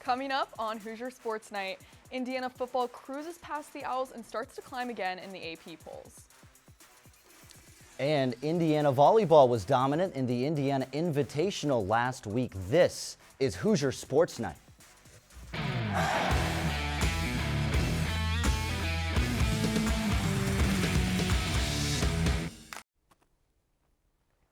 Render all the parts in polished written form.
Coming up on Hoosier Sports Night, Indiana football cruises past the Owls and starts to climb again in the AP polls. And Indiana volleyball was dominant in the Indiana Invitational last week. This is Hoosier Sports Night.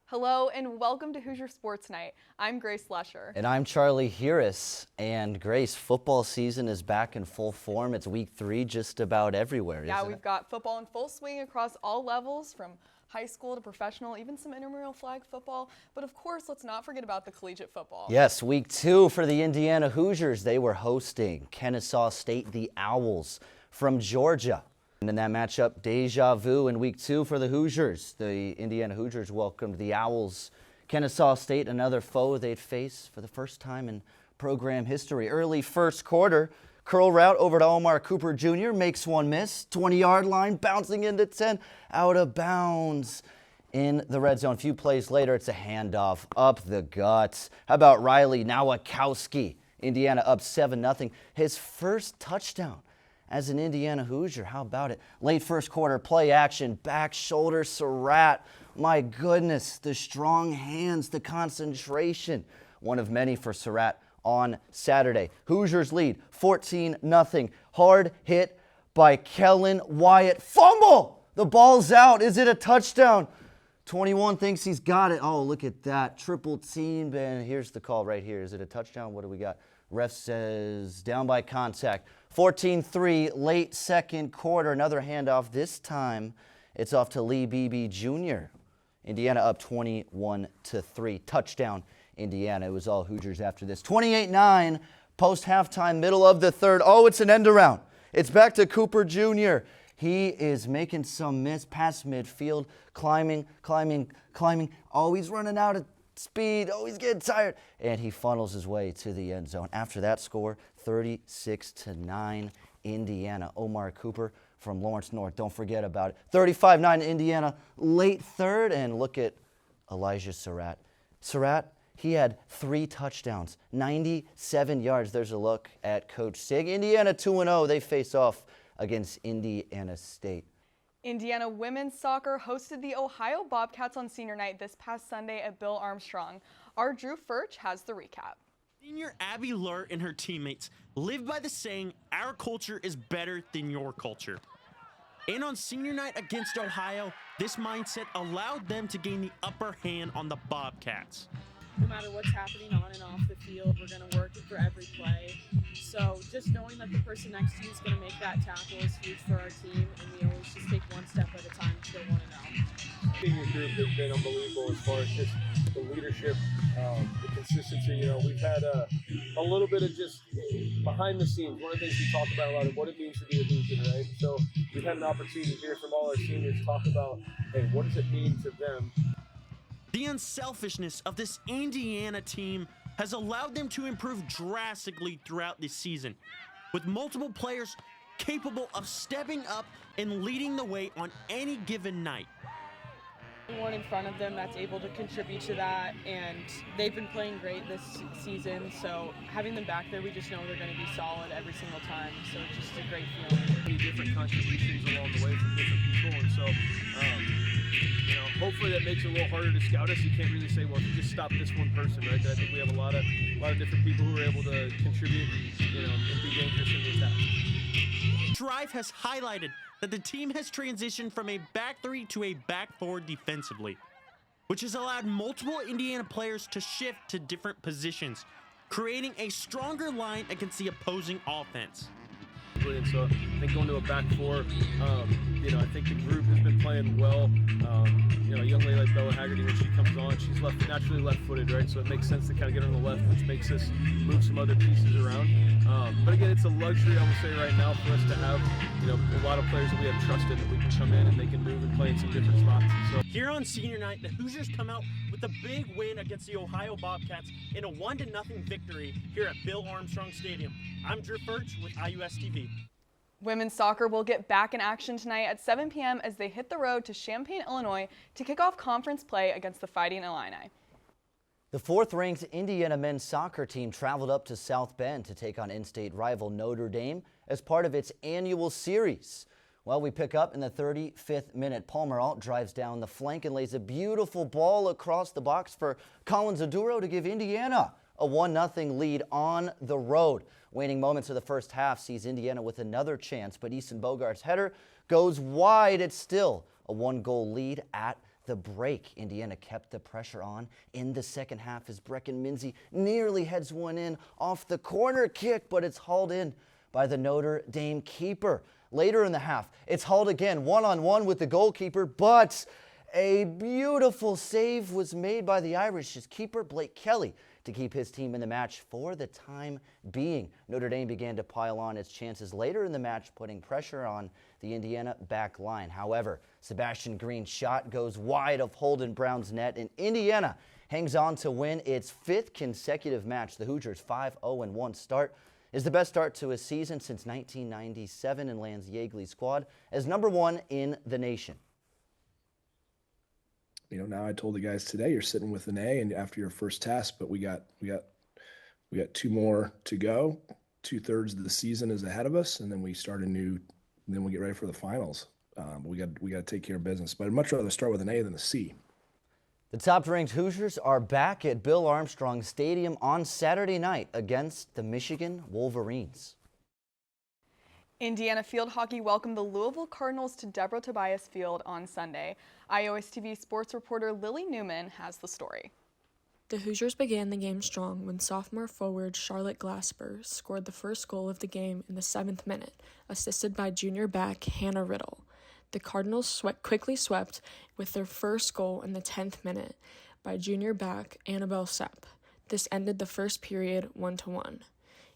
Hello and welcome to Hoosier Sports Night. I'm Grace Lesher. And I'm Charlie Harris. And Grace, football season is back in full form. It's week 3 just about everywhere, isn't it? Yeah, we've got football in full swing across all levels, from high school to professional, even some intramural flag football. But of course, let's not forget about the collegiate football. Yes, week 2 for the Indiana Hoosiers. They were hosting Kennesaw State, the Owls from Georgia. And in that matchup, deja vu in week 2 for the Hoosiers. The Indiana Hoosiers welcomed the Owls. Kennesaw State, another foe they'd face for the first time in program history. Early first quarter, curl route over to Omar Cooper Jr. makes one miss. 20-yard line, bouncing into 10, out of bounds in the red zone. A few plays later, it's a handoff up the guts. How about Riley Nowakowski? Indiana up 7-0. His first touchdown as an Indiana Hoosier. How about it? Late first quarter, play action, back shoulder, Surratt. My goodness, the strong hands, the concentration. One of many for Surratt on Saturday. Hoosiers lead 14-0. Hard hit by Kellen Wyatt. Fumble! The ball's out. Is it a touchdown? 21 thinks he's got it. Oh, look at that. Triple team. And here's the call right here. Is it a touchdown? What do we got? Ref says down by contact. 14-3, late second quarter. Another handoff. This time it's off to Lee Beebe Jr. Indiana up 21-3. Touchdown, Indiana. It was all Hoosiers after this. 28-9, post-halftime, middle of the third. Oh, it's an end around. It's back to Cooper Jr. He is making some miss past midfield, climbing. Oh, he's running out of speed. Oh, he's getting tired. And he funnels his way to the end zone. After that score, 36-9 Indiana. Omar Cooper from Lawrence North. Don't forget about it. 35-9 Indiana, late third. And look at Elijah Surratt. Surratt, he had 3 touchdowns, 97 yards. There's a look at Coach Sig. Indiana 2-0. They face off against Indiana State. Indiana women's soccer hosted the Ohio Bobcats on senior night this past Sunday at Bill Armstrong. Our Drew Furch has the recap. Senior Abby Lur and her teammates live by the saying, "Our culture is better than your culture." And on senior night against Ohio, this mindset allowed them to gain the upper hand on the Bobcats. No matter what's happening on and off the field, we're going to work for every play. So just knowing that the person next to you is going to make that tackle is huge for our team, and we always just take one step at a time to go 1-0. Senior group has been unbelievable as far as just the leadership, the consistency. You know, we've had a little bit of just behind the scenes. One of the things we talk about a lot is what it means to be a Hoosier, right? So we've had an opportunity to hear from all our seniors talk about, hey, what does it mean to them? The unselfishness of this Indiana team has allowed them to improve drastically throughout this season, with multiple players capable of stepping up and leading the way on any given night. One in front of them that's able to contribute to that, and they've been playing great this season, so having them back there, we just know they're going to be solid every single time, so it's just a great feeling. Many different contributions along the way from different people, and so you know, hopefully that makes it a little harder to scout us. You can't really say, well, if you just stop this one person, right? I think we have a lot of different people who are able to contribute, you know, and be dangerous in the attack. Drive has highlighted that the team has transitioned from a back 3 to a back 4 defensively, which has allowed multiple Indiana players to shift to different positions, creating a stronger line against the opposing offense. And so I think going to a back 4, you know, I think the group has been playing well. You know, a young lady like Bella Haggerty, when she comes on, she's naturally left-footed, right? So it makes sense to kind of get her on the left, which makes us move some other pieces around. But again, it's a luxury, I will say right now, for us to have, you know, a lot of players that we have trusted that we can come in and they can move and play in some different spots. So here on senior night, the Hoosiers come out with a big win against the Ohio Bobcats in a 1-0 victory here at Bill Armstrong Stadium. I'm Drew Furch with IUSTV. Women's soccer will get back in action tonight at 7 p.m. as they hit the road to Champaign, Illinois to kick off conference play against the Fighting Illini. The fourth-ranked Indiana men's soccer team traveled up to South Bend to take on in-state rival Notre Dame as part of its annual series. Well, we pick up in the 35th minute. Palmer Alt drives down the flank and lays a beautiful ball across the box for Collins Aduro to give Indiana a 1-0 lead on the road. Waning moments of the first half sees Indiana with another chance, but Easton Bogart's header goes wide. It's still a 1-goal lead at the break. Indiana kept the pressure on in the second half as Brecken Minzy nearly heads one in off the corner kick, but it's hauled in by the Notre Dame keeper. Later in the half, it's hauled again, one-on-one with the goalkeeper, but a beautiful save was made by the Irish's keeper, Blake Kelly, to keep his team in the match for the time being. Notre Dame began to pile on its chances later in the match, putting pressure on the Indiana back line. However, Sebastian Green's shot goes wide of Holden Brown's net, and Indiana hangs on to win its 5th consecutive match. The Hoosiers' 5-0-1 start is the best start to a season since 1997 and lands Yeagley's squad as #1 in the nation. You know, now I told the guys today you're sitting with an A and after your first test, but we got 2 more to go. 2/3 of the season is ahead of us, and then we start then we get ready for the finals. We got to take care of business. But I'd much rather start with an A than a C. The top-ranked Hoosiers are back at Bill Armstrong Stadium on Saturday night against the Michigan Wolverines. Indiana field hockey welcomed the Louisville Cardinals to Deborah Tobias Field on Sunday. IUSTV sports reporter Lily Newman has the story. The Hoosiers began the game strong when sophomore forward Charlotte Glasper scored the first goal of the game in the 7th minute, assisted by junior back Hannah Riddle. The Cardinals quickly swept with their first goal in the 10th minute by junior back Annabelle Sepp. This ended the first period 1-1.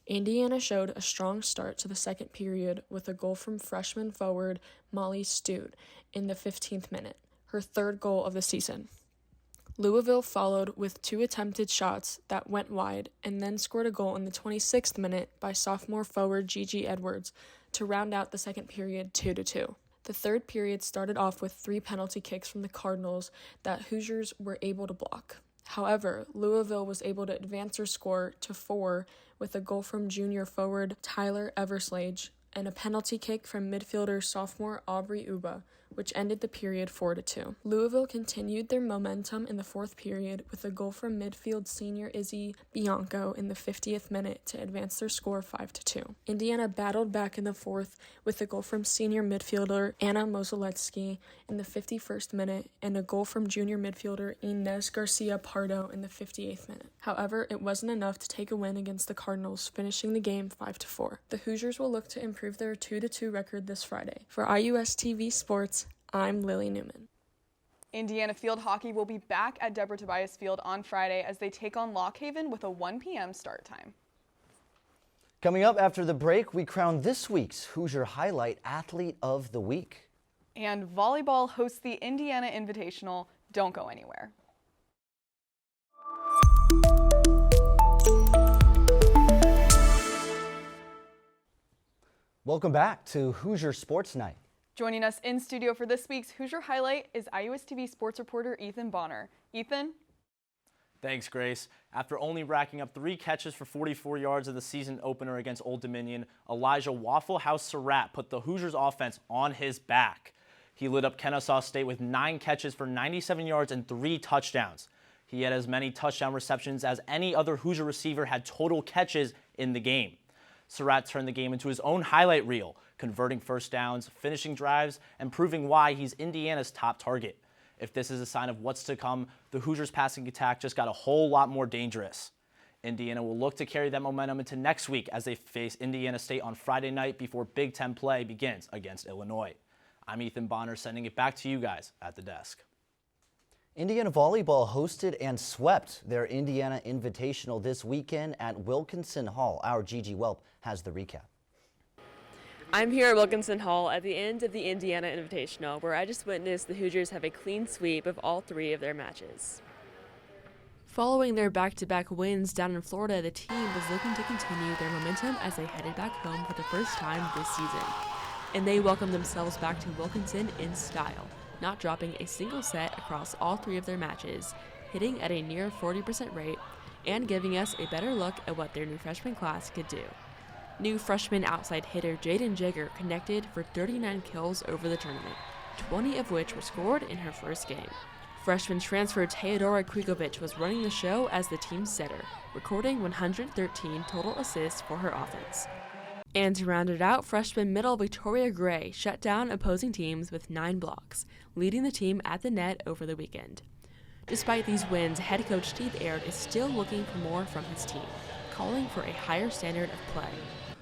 Indiana showed a strong start to the second period with a goal from freshman forward Molly Stute in the 15th minute, her 3rd goal of the season. Louisville followed with 2 attempted shots that went wide and then scored a goal in the 26th minute by sophomore forward Gigi Edwards to round out the second period 2-2. The third period started off with 3 penalty kicks from the Cardinals that Hoosiers were able to block. However, Louisville was able to advance their score to 4 with a goal from junior forward Tyler Everslage and a penalty kick from midfielder sophomore Aubrey Uba, which ended the period 4-2. Louisville continued their momentum in the 4th period with a goal from midfield senior Izzy Bianco in the 50th minute to advance their score 5-2. Indiana battled back in the 4th with a goal from senior midfielder Anna Mozeletsky in the 51st minute and a goal from junior midfielder Inez Garcia Pardo in the 58th minute. However, it wasn't enough to take a win against the Cardinals, finishing the game 5-4. The Hoosiers will look to improve their 2-2 record this Friday. For IUSTV Sports, I'm Lily Newman. Indiana field hockey will be back at Deborah Tobias Field on Friday as they take on Lock Haven with a 1 p.m. start time. Coming up after the break, we crown this week's Hoosier Highlight Athlete of the Week. And volleyball hosts the Indiana Invitational. Don't go anywhere. Welcome back to Hoosier Sports Night. Joining us in studio for this week's Hoosier Highlight is IUSTV sports reporter Ethan Bonner. Ethan? Thanks, Grace. After only racking up 3 catches for 44 yards of the season opener against Old Dominion, Elijah Waffle House Surratt put the Hoosiers offense on his back. He lit up Kennesaw State with 9 catches for 97 yards and 3 touchdowns. He had as many touchdown receptions as any other Hoosier receiver had total catches in the game. Surratt turned the game into his own highlight reel, converting first downs, finishing drives, and proving why he's Indiana's top target. If this is a sign of what's to come, the Hoosiers' passing attack just got a whole lot more dangerous. Indiana will look to carry that momentum into next week as they face Indiana State on Friday night before Big Ten play begins against Illinois. I'm Ethan Bonner, sending it back to you guys at the desk. Indiana Volleyball hosted and swept their Indiana Invitational this weekend at Wilkinson Hall. Our Gigi Welp has the recap. I'm here at Wilkinson Hall at the end of the Indiana Invitational, where I just witnessed the Hoosiers have a clean sweep of all 3 of their matches. Following their back-to-back wins down in Florida, the team was looking to continue their momentum as they headed back home for the first time this season. And they welcomed themselves back to Wilkinson in style, not dropping a single set across all 3 of their matches. hitting at a near 40% rate and giving us a better look at what their new freshman class could do. New freshman outside hitter Jaden Jagger connected for 39 kills over the tournament, 20 of which were scored in her first game. Freshman transfer Teodora Krigovic was running the show as the team's setter, recording 113 total assists for her offense. And to round it out, freshman middle Victoria Gray shut down opposing teams with 9 blocks, leading the team at the net over the weekend. Despite these wins, head coach Steve Aird is still looking for more from his team, calling for a higher standard of play.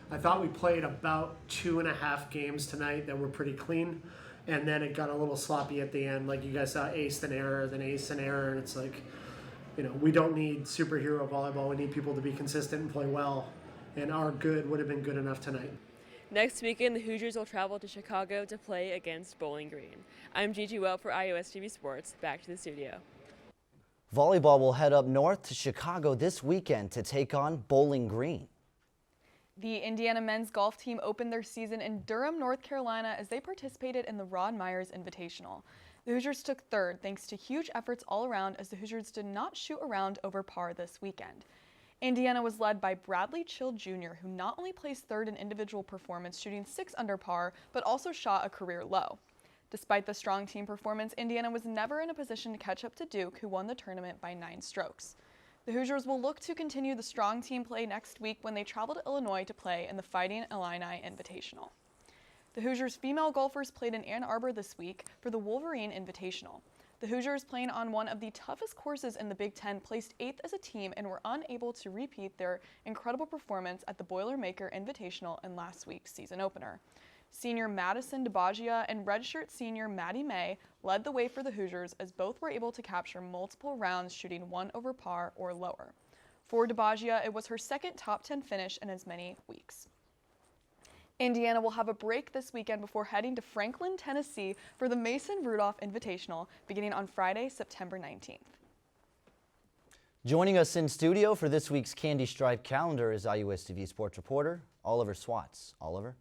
I thought we played about 2.5 games tonight that were pretty clean, and then it got a little sloppy at the end. Like you guys saw, ace and error, then ace and error, and it's like, we don't need superhero volleyball. We need people to be consistent and play well, and our good would have been good enough tonight. Next weekend, the Hoosiers will travel to Chicago to play against Bowling Green. I'm Gigi Well for IUSTV Sports. Back to the studio. Volleyball will head up north to Chicago this weekend to take on Bowling Green. The Indiana men's golf team opened their season in Durham, North Carolina as they participated in the Rod Myers Invitational. The Hoosiers took third thanks to huge efforts all around as the Hoosiers did not shoot around over par this weekend. Indiana was led by Bradley Chill Jr., who not only placed third in individual performance shooting 6 under par, but also shot a career low. Despite the strong team performance, Indiana was never in a position to catch up to Duke, who won the tournament by 9 strokes. The Hoosiers will look to continue the strong team play next week when they travel to Illinois to play in the Fighting Illini Invitational. The Hoosiers female golfers played in Ann Arbor this week for the Wolverine Invitational. The Hoosiers, playing on one of the toughest courses in the Big Ten, placed 8th as a team and were unable to repeat their incredible performance at the Boilermaker Invitational in last week's season opener. Senior Madison DeBaggia and redshirt senior Maddie May led the way for the Hoosiers as both were able to capture multiple rounds shooting 1 over par or lower. For DeBaggia, it was her second top 10 finish in as many weeks. Indiana will have a break this weekend before heading to Franklin, Tennessee for the Mason Rudolph Invitational beginning on Friday, September 19th. Joining us in studio for this week's Candy Stripe calendar is IUSTV sports reporter Oliver Swats. Oliver?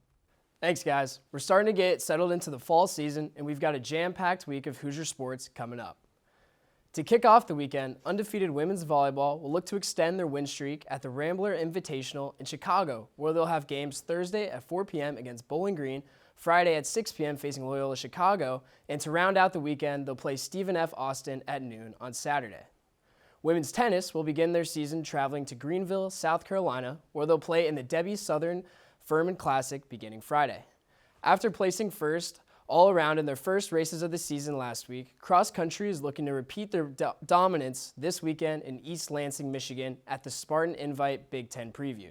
Thanks, guys. We're starting to get settled into the fall season, and we've got a jam-packed week of Hoosier sports coming up. To kick off the weekend, undefeated women's volleyball will look to extend their win streak at the Rambler Invitational in Chicago, where they'll have games Thursday at 4 p.m. against Bowling Green, Friday at 6 p.m. facing Loyola Chicago, and to round out the weekend, they'll play Stephen F. Austin at noon on Saturday. Women's tennis will begin their season traveling to Greenville, South Carolina, where they'll play in the Debbie Southern Furman Classic beginning Friday. After placing first all around in their first races of the season last week, cross country is looking to repeat their dominance this weekend in East Lansing, Michigan at the Spartan Invite Big Ten Preview.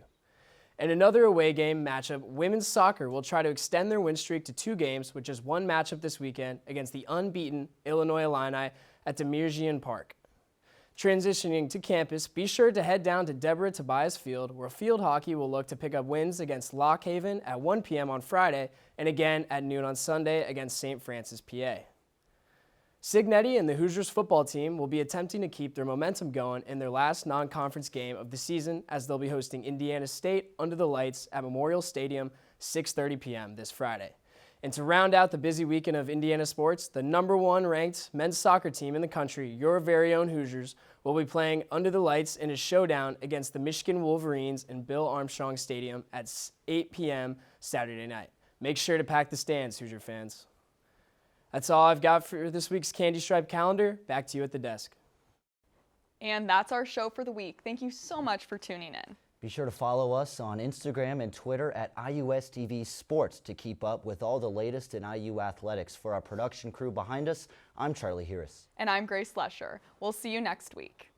In another away game matchup, women's soccer will try to extend their win streak to 2 games with just one matchup this weekend against the unbeaten Illinois Illini at Demirjian Park. Transitioning to campus, be sure to head down to Deborah Tobias Field, where field hockey will look to pick up wins against Lock Haven at 1 p.m. on Friday and again at noon on Sunday against St. Francis, PA. Signetti and the Hoosiers football team will be attempting to keep their momentum going in their last non-conference game of the season as they'll be hosting Indiana State under the lights at Memorial Stadium 6:30 p.m. this Friday. And to round out the busy weekend of Indiana sports, the #1 ranked men's soccer team in the country, your very own Hoosiers, will be playing under the lights in a showdown against the Michigan Wolverines in Bill Armstrong Stadium at 8 p.m. Saturday night. Make sure to pack the stands, Hoosier fans. That's all I've got for this week's Candy Stripe calendar. Back to you at the desk. And that's our show for the week. Thank you so much for tuning in. Be sure to follow us on Instagram and Twitter at IUSTV Sports to keep up with all the latest in IU athletics. For our production crew behind us, I'm Charlie Harris. And I'm Grace Lesher. We'll see you next week.